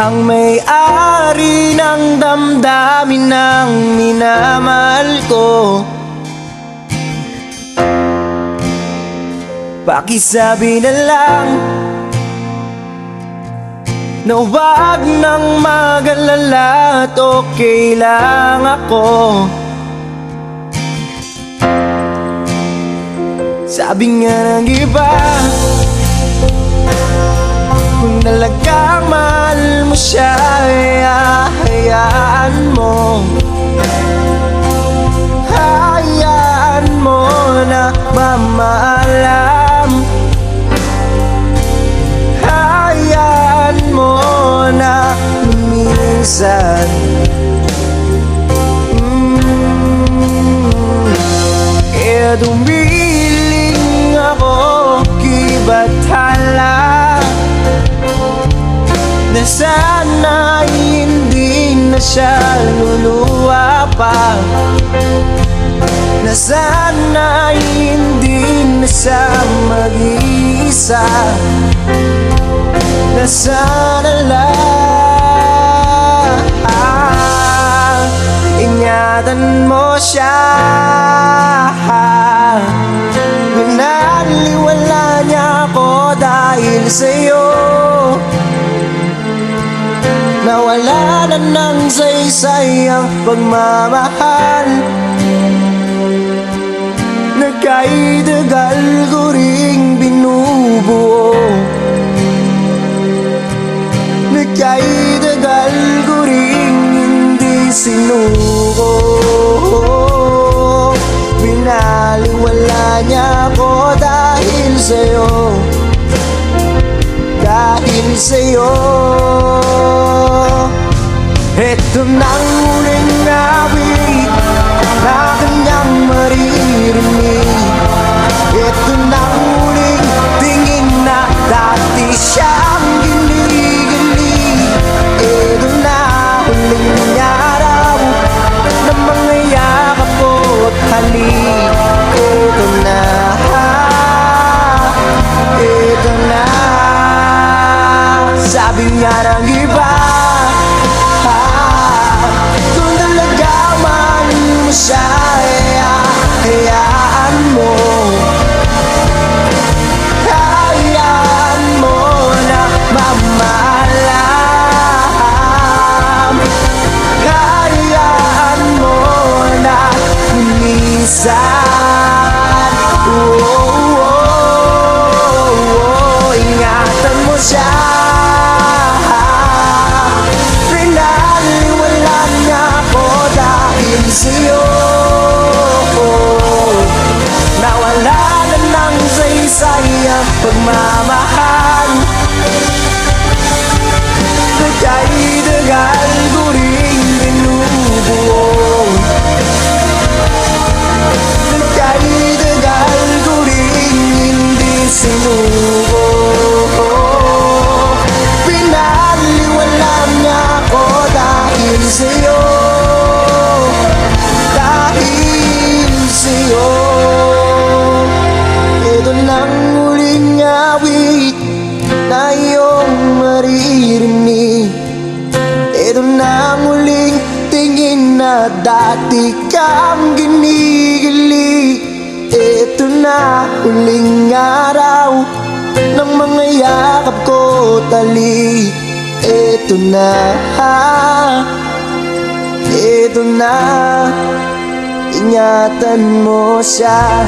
ang may-ari ng damdamin ng minamahal ko. Pakisabi na lang na huwag nang mag-alala at okay lang ako. Sabi nga ng iba, kung talagang mahal mo siya, hayaan mo. Hayaan mo na mamaalam. Hayaan mo na lumisan. Kaya dumiling ako kay Bathala, na sana hindi na siya luluwa pa, na sana hindi na siya mag-iisa, na sana lang ingatan mo siya. Pinaliwala niya ako dahil sa'yo, nawala na ng saysay ang pagmamahal na kay tagal ko ring binubuo, na kay tagal ko ring hindi sinuko. Pinaliwala niya ako dahil sa'yo, dahil sa'yo. Ito nang huling awit na kanyang maririnig. Ito nang huling tingin na dati siyang ginigilig. Ito na huling araw na mga yakap ko't halik. Ito na, ito na. Sabi nga ng iba, kung talaga mahal mo siya, hayaan mo. Hayaan mo na mamaalam. Hayaan mo na lumisan. Ingatan mo siya. Sa'yo, nawala na ng saysay ang pagmamahal na kay tagal ko ring binubuo, na kay tagal ko ring hindi sinuko. Pinaliwala niya ako dahil sa'yo, na iyong maririnig. Ito na ang huling tingin na dati kang ginigilig. Ito na huling araw ng mga yakap ko tali. Ito na, ito na, ingatan mo siya.